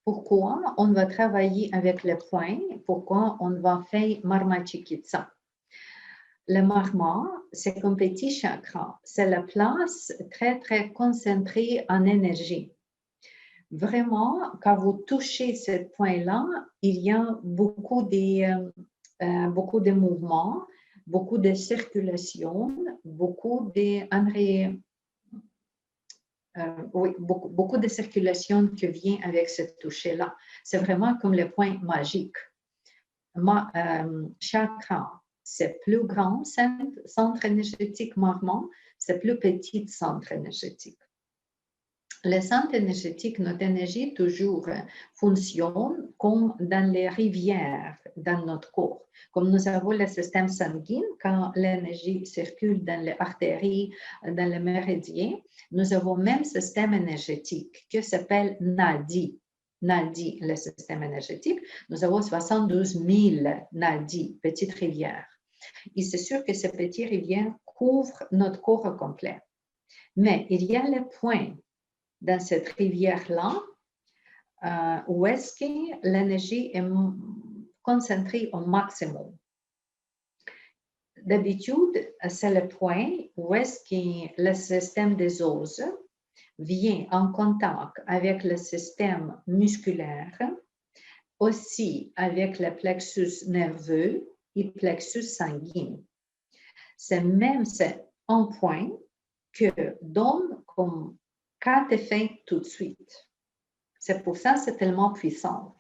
pourquoi on va travailler avec le point, pourquoi on va faire Marma Chikitsa. Le marma, c'est un petit chakra. C'est la place très, très concentrée en énergie. Vraiment, quand vous touchez ce point-là, il y a beaucoup de mouvements, beaucoup de circulation, beaucoup de circulation qui vient avec ce toucher-là. C'est vraiment comme le point magique. Chakra, c'est plus grand centre énergétique marma, c'est plus petit centre énergétique. Le centre énergétique, notre énergie toujours fonctionne comme dans les rivières dans notre corps. Comme nous avons le système sanguin, quand l'énergie circule dans les artères, dans les méridiens, nous avons le même système énergétique qui s'appelle Nadi. Nadi, le système énergétique, nous avons 72 000 Nadi, petites rivières. Et c'est sûr que ces petites rivières couvrent notre corps complet. Mais il y a le point dans cette rivière-là, où est-ce que l'énergie est concentrée au maximum. D'habitude, c'est le point où est-ce que le système des os vient en contact avec le système musculaire, aussi avec le plexus nerveux et le plexus sanguin. C'est un point que donne comme 4 effets tout de suite. C'est pour ça que c'est tellement puissant.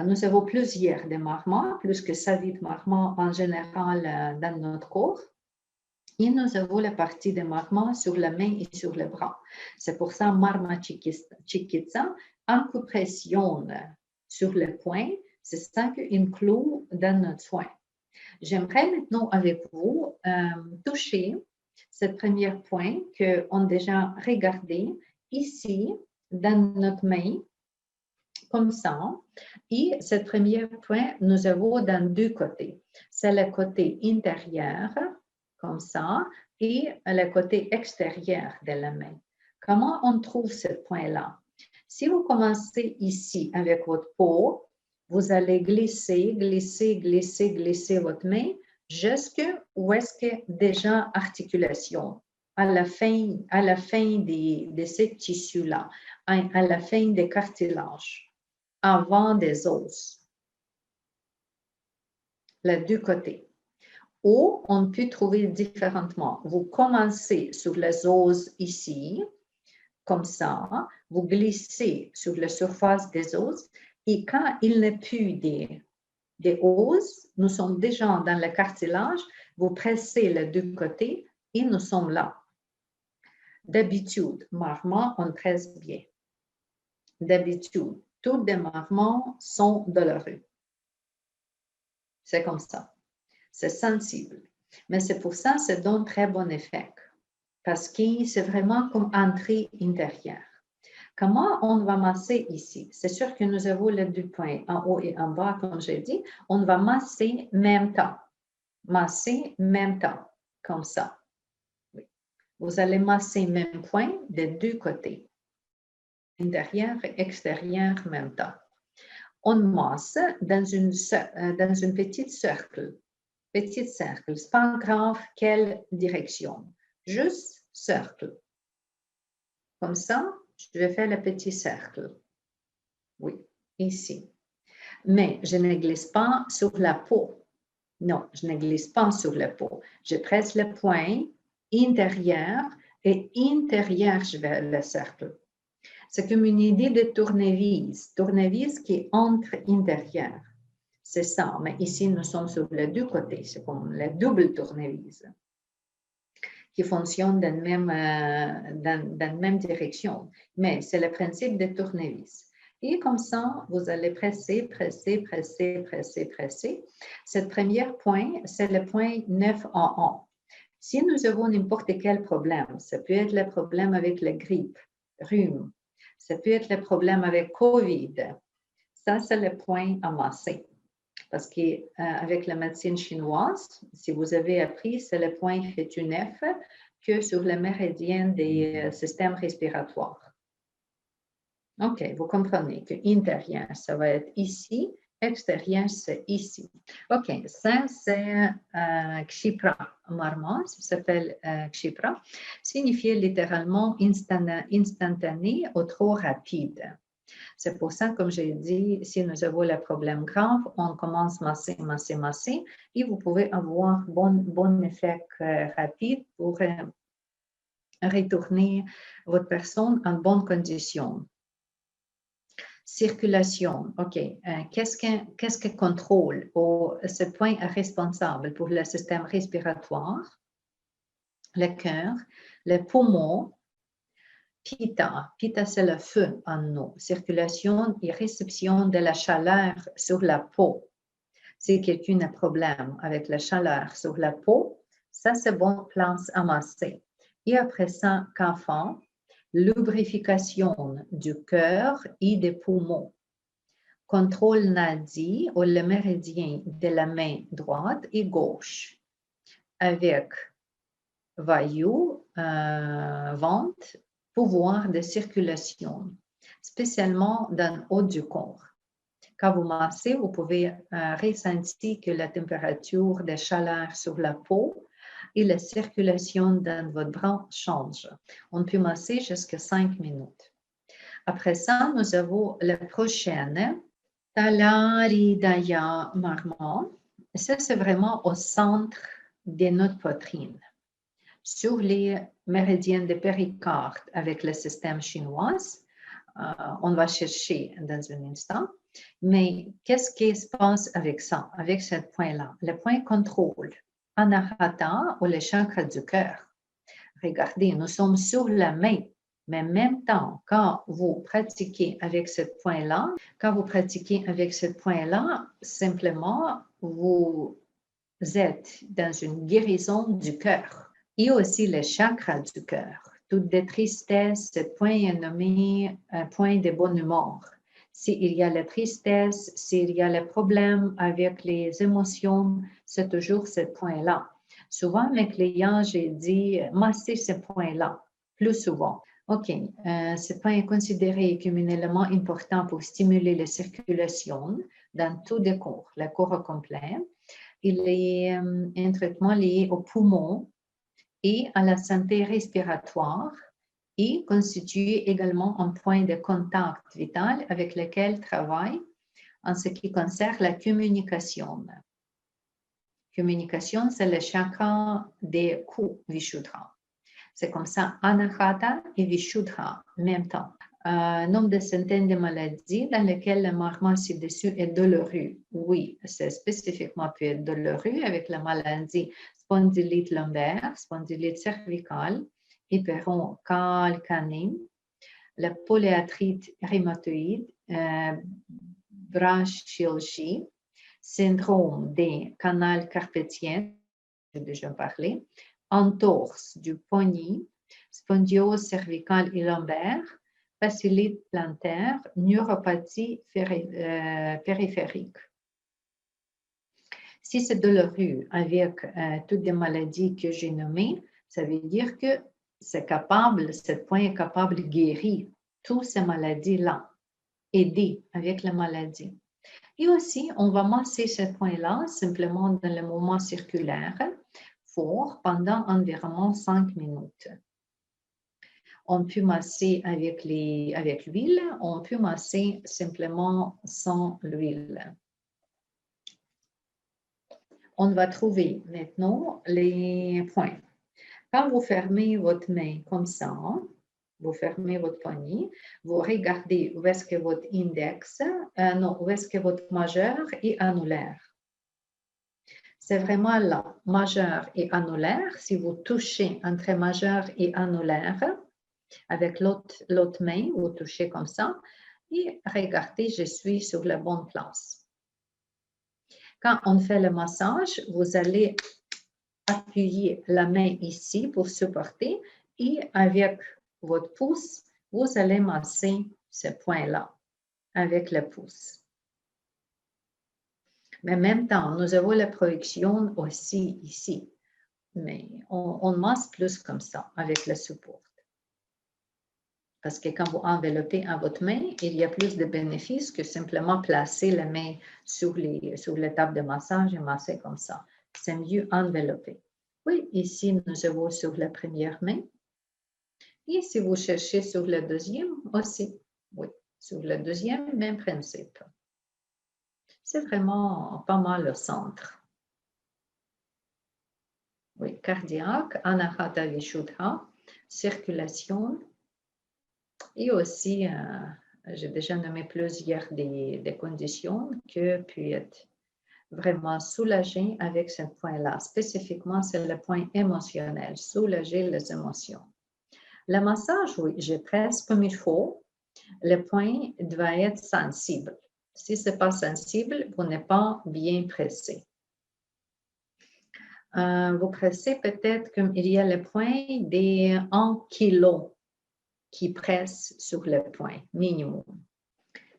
Nous avons plusieurs de marmas, plus que 7 marmas en général dans notre corps. Et nous avons la partie des marmas sur la main et sur le bras. C'est pour ça Marma Chikitsa, acupression sur le point, c'est ça qui inclut dans notre soin. J'aimerais maintenant avec vous toucher ce premier point qu'on a déjà regardé ici dans notre main, comme ça. Et ce premier point, nous avons dans 2 côtés. C'est le côté intérieur, comme ça, et le côté extérieur de la main. Comment on trouve ce point-là? Si vous commencez ici avec votre peau, vous allez glisser, glisser, glisser, glisser votre main jusqu'où est-ce que déjà articulation, à la fin de ce tissu-là, à la fin des cartilages, avant des os, les 2 côtés. Ou on peut trouver différemment. Vous commencez sur les os ici, comme ça, vous glissez sur la surface des os, et quand il n'est plus des os, nous sommes déjà dans le cartilage, vous pressez les 2 côtés et nous sommes là. D'habitude, marma, on presse bien. D'habitude, tous les marmons sont douloureux. C'est comme ça. C'est sensible. Mais c'est pour ça que ça donne très bon effet. Parce que c'est vraiment comme entrée intérieure. Comment on va masser ici? C'est sûr que nous avons les 2 points en haut et en bas, comme j'ai dit. On va masser même temps. Masser même temps, comme ça. Oui. Vous allez masser même point des 2 côtés. Intérieur et extérieur en même temps. On masse dans une petite cercle. Petit cercle, c'est pas grave quelle direction. Juste cercle. Comme ça, je vais faire le petit cercle. Oui, ici. Mais je ne glisse pas sur la peau. Non, je ne glisse pas sur la peau. Je presse le point intérieur et intérieur, je vais le cercle. C'est comme une idée de tournevis. Tournevis qui entre intérieur. C'est ça, mais ici, nous sommes sur les 2 côtés. C'est comme la double tournevis qui fonctionne dans la même direction. Mais c'est le principe de tournevis. Et comme ça, vous allez presser, presser, presser, presser, presser. Ce premier point, c'est le point 9 en 1. Si nous avons n'importe quel problème, ça peut être le problème avec la grippe, rhume, ça peut être le problème avec COVID. Ça, c'est le point à masser. Parce qu'avec la médecine chinoise, si vous avez appris, c'est le point fait une F que sur le méridien des systèmes respiratoires. OK, vous comprenez que intérieur, ça va être ici, extérieur, c'est ici. OK, ça, c'est Kshipra. Marma, ça s'appelle Kshipra, signifie littéralement instantané ou trop rapide. C'est pour ça, comme j'ai dit, si nous avons le problème grave, on commence à masser, masser, masser, et vous pouvez avoir bon effet rapide pour retourner votre personne en bonne condition. Circulation, OK. Qu'est-ce que contrôle ce point est responsable pour le système respiratoire, le cœur, les poumons, Pitta. Pitta, c'est le feu en nous. Circulation et réception de la chaleur sur la peau. Si quelqu'un a un problème avec la chaleur sur la peau, ça, c'est bon place à masser. Et après ça, qu'enfin, lubrification du cœur et des poumons. Contrôle nadi ou le méridien de la main droite et gauche avec vayu, ventre, pouvoir de circulation, spécialement dans le haut du corps. Quand vous massez, vous pouvez ressentir que la température de chaleur sur la peau et la circulation dans votre bras change. On peut masser jusqu'à 5 minutes. Après ça, nous avons la prochaine, Talaridaya Marma. Ça, c'est vraiment au centre de notre poitrine. Sur les méridiens de péricarde avec le système chinois, on va chercher dans un instant. Mais qu'est-ce qui se passe avec ça, avec ce point-là? Le point contrôle, Anahata ou le chakra du cœur. Regardez, nous sommes sur la main, mais en même temps, quand vous pratiquez avec ce point-là, simplement, vous êtes dans une guérison du cœur. Et aussi le chakra du cœur. Toute de tristesse, ce point est nommé un point de bonne humeur. S'il y a la tristesse, s'il y a le problème avec les émotions, c'est toujours ce point-là. Souvent, mes clients, j'ai dit, masser ce point-là, plus souvent. OK, ce point est considéré comme un élément important pour stimuler la circulation dans tout le corps, le corps complet. Il est un traitement lié aux poumons et à la santé respiratoire et constitue également un point de contact vital avec lequel travaille en ce qui concerne la communication. Communication, c'est le chakra des coups, Vishuddha. C'est comme ça, Anahata et Vishuddha, en même temps. Nombre de centaines de maladies dans lesquelles le marma ci-dessus est douloureux. Oui, c'est spécifiquement peut être douloureux avec la maladie spondylite lombaire, spondylite cervicale, hyperon calcanéen, la polyarthrite rhumatoïde, brachialgie, syndrome des canaux carpétiens, j'ai déjà parlé, entorse du poignet, spondyose cervicale et lombaire, facilite plantaire, neuropathie périphérique. Si c'est douloureux avec toutes les maladies que j'ai nommées, ça veut dire que ce point est capable de guérir toutes ces maladies-là, aider avec la maladie. Et aussi, on va masser ce point-là simplement dans le mouvement circulaire fort pendant environ 5 minutes. On peut masser avec l'huile, on peut masser simplement sans l'huile. On va trouver maintenant les points. Quand vous fermez votre main comme ça, vous fermez votre poignet, vous regardez où est-ce que votre index, où est-ce que votre majeur et annulaire. C'est vraiment là, majeur et annulaire. Si vous touchez entre majeur et annulaire, avec l'autre main, vous touchez comme ça, et regardez, je suis sur la bonne place. Quand on fait le massage, vous allez appuyer la main ici pour supporter et avec votre pouce, vous allez masser ce point-là avec le pouce. Mais en même temps, nous avons la projection aussi ici, mais on masse plus comme ça avec le support. Parce que quand vous enveloppez en votre main, il y a plus de bénéfices que simplement placer la main sur la table de massage et masser comme ça. C'est mieux envelopper. Oui, ici, nous avons sur la première main. Et si vous cherchez sur la deuxième aussi, oui, sur la deuxième, même principe. C'est vraiment pas mal le centre. Oui, cardiaque, anahata vishuddha, circulation. Et aussi, j'ai déjà nommé plusieurs des conditions que peut être vraiment soulagé avec ce point-là. Spécifiquement, c'est le point émotionnel, soulager les émotions. Le massage, oui, je presse comme il faut. Le point doit être sensible. Si ce n'est pas sensible, vous n'êtes pas bien pressé. Vous pressez peut-être comme il y a le point des 1 kg qui presse sur le point, minimum.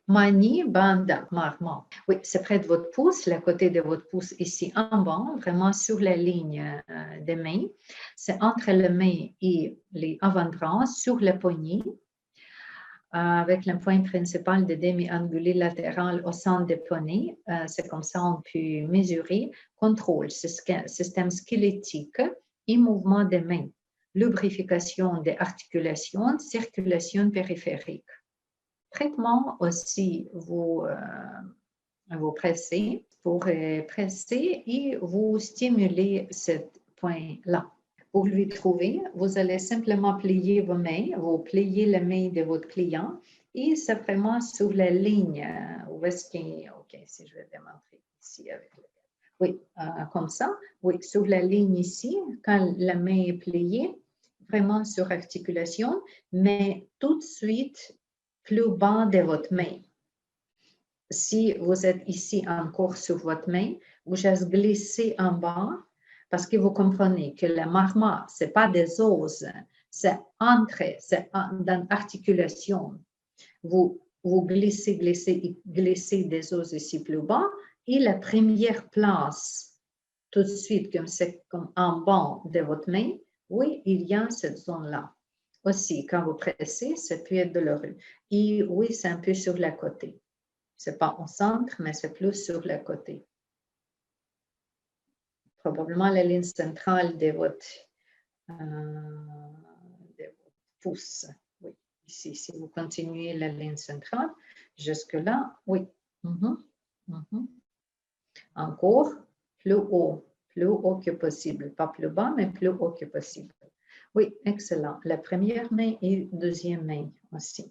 Mani Bandha Marma. Oui, c'est près de votre pouce, le côté de votre pouce ici en bas, vraiment sur la ligne des mains. C'est entre les mains et les avant-bras sur le poignet, avec le point principal de demi-angulé latéral au centre des poignets. C'est comme ça on peut mesurer. Contrôle, système squelettique et mouvement des mains. Lubrification des articulations, circulation périphérique. Traitement aussi, vous pressez pour presser et vous stimuler ce point-là. Pour lui trouver, vous allez simplement plier vos mains, vous pliez la main de votre client et c'est vraiment sur la ligne. Où est-ce qu'il est? OK, si je vais démontrer ici avec le... Oui, comme ça. Oui, sur la ligne ici, quand la main est pliée, vraiment sur articulation, mais tout de suite, plus bas de votre main. Si vous êtes ici encore sur votre main, vous juste glissez en bas parce que vous comprenez que le marma, ce n'est pas des os, c'est entré, c'est dans l'articulation. Vous glissez des os ici plus bas et la première place, tout de suite, comme c'est comme en bas de votre main, oui, il y a cette zone-là. Aussi, quand vous pressez, ça peut être douloureux. Et oui, c'est un peu sur le côté. Ce n'est pas au centre, mais c'est plus sur le côté. Probablement la ligne centrale de votre pouce. Oui, ici, si vous continuez la ligne centrale, jusque-là, oui. Encore plus haut que possible. Pas plus bas, mais plus haut que possible. Oui, excellent. La première main et deuxième main aussi.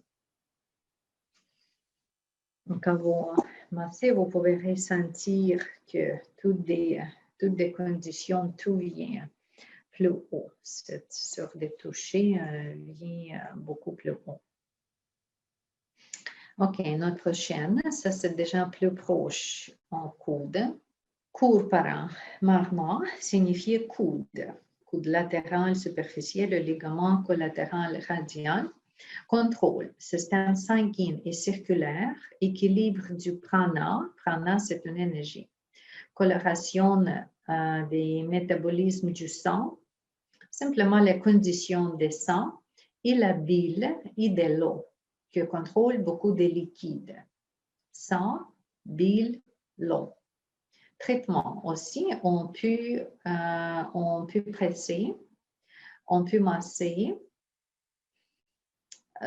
Donc, quand vous massez, vous pouvez ressentir que toutes des conditions, tout vient plus haut. Sur des touchés vient beaucoup plus haut. OK, notre chaîne, ça c'est déjà plus proche en coude. Court parent, marma signifie coude. Coude latéral superficiel, le ligament collatéral radial. Contrôle, système sanguin et circulaire, équilibre du prana. Prana, c'est une énergie. Coloration des métabolismes du sang, simplement les conditions des sangs et la bile et de l'eau, qui contrôle beaucoup de liquides. Sang, bile, l'eau. Traitement aussi, on peut presser, on peut masser.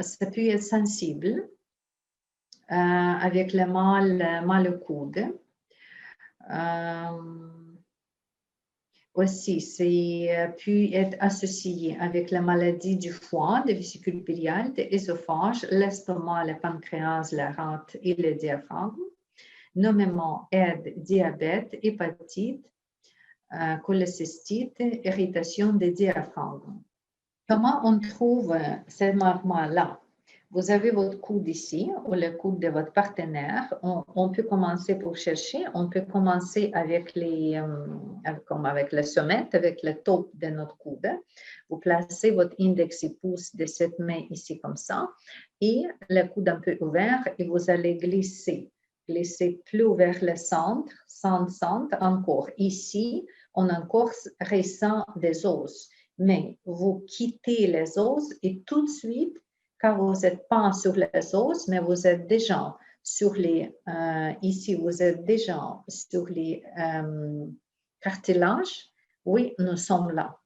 Ça peut être sensible avec le mal au coude. Aussi, ça peut être associé avec la maladie du foie, des vésicules biliaires, de l'ésophage, l'estomac, le pancréas, la rate et le diaphragme. Nommément aide, diabète, hépatite, cholestystite, irritation des diaphragmes. Comment on trouve ces marmas-là? Vous avez votre coude ici, ou le coude de votre partenaire. On peut commencer pour chercher. On peut commencer avec comme avec le sommet, avec le top de notre coude. Vous placez votre index et pouce de cette main ici comme ça, et le coude un peu ouvert, et vous allez glisser. Glisser plus vers le centre, centre, encore. Ici, on encore ressent des os. Mais vous quittez les os et tout de suite, car vous n'êtes pas sur les os, mais vous êtes déjà sur les, ici, vous êtes déjà sur les cartilages. Oui, nous sommes là.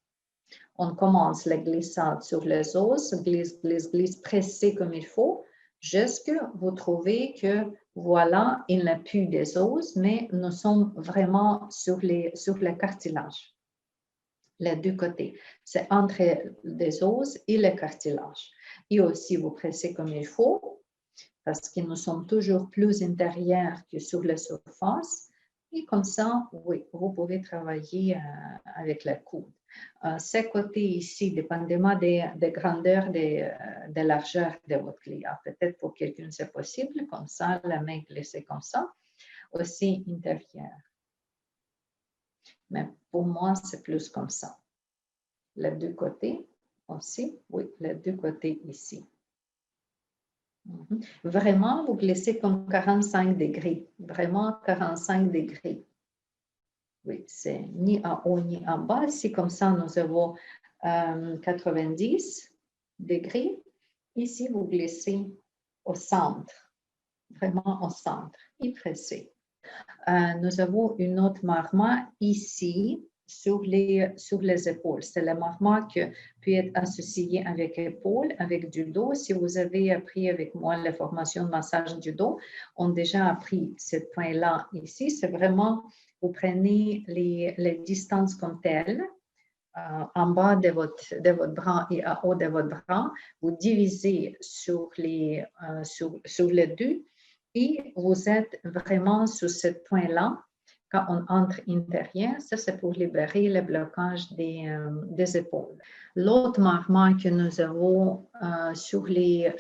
On commence la glissade sur les os, glisse, glisse, glisse, pressez comme il faut, jusqu'à vous trouvez que voilà, il n'y a plus des os, mais nous sommes vraiment sur les cartilages, les deux côtés. C'est entre les os et le cartilage. Et aussi, vous pressez comme il faut, parce que nous sommes toujours plus intérieurs que sur la surface. Et comme ça, oui, vous pouvez travailler avec la coude. Ces côtés ici, dépendamment des grandeurs, des largeurs de votre client. Peut-être pour quelqu'un, c'est possible, comme ça, la main glissée comme ça. Aussi intérieur. Mais pour moi, c'est plus comme ça. Les deux côtés aussi, oui, les deux côtés ici. Vraiment, vous glissez comme 45 degrés. Vraiment 45 degrés. Oui, c'est ni en haut ni en bas. Ici, comme ça, nous avons 90 degrés. Ici, vous glissez au centre. Vraiment au centre. Et pressez. Nous avons une autre marma ici sur les épaules. C'est le marma qui peut être associé avec l'épaule, avec du dos. Si vous avez appris avec moi la formation de massage du dos, on a déjà appris ce point-là ici. C'est vraiment, vous prenez les distances comme telles, en bas de votre bras et en haut de votre bras, vous divisez sur les deux et vous êtes vraiment sur ce point-là. Quand on entre intérieur, ça c'est pour libérer le blocage des épaules. L'autre mouvement que nous avons sur les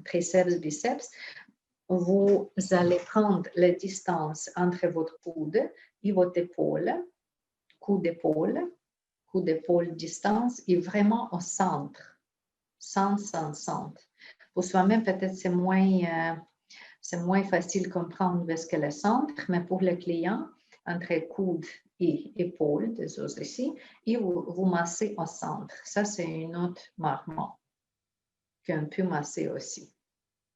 triceps, biceps, vous allez prendre la distance entre votre coude et votre épaule, coup d'épaule, distance, et vraiment au centre, centre. Pour soi-même, peut-être c'est moins facile de comprendre où est-ce que le centre, mais pour le client, entre coude et épaule, des os ici, et vous massez au centre. Ça, c'est une autre mouvement qu'on peut masser aussi.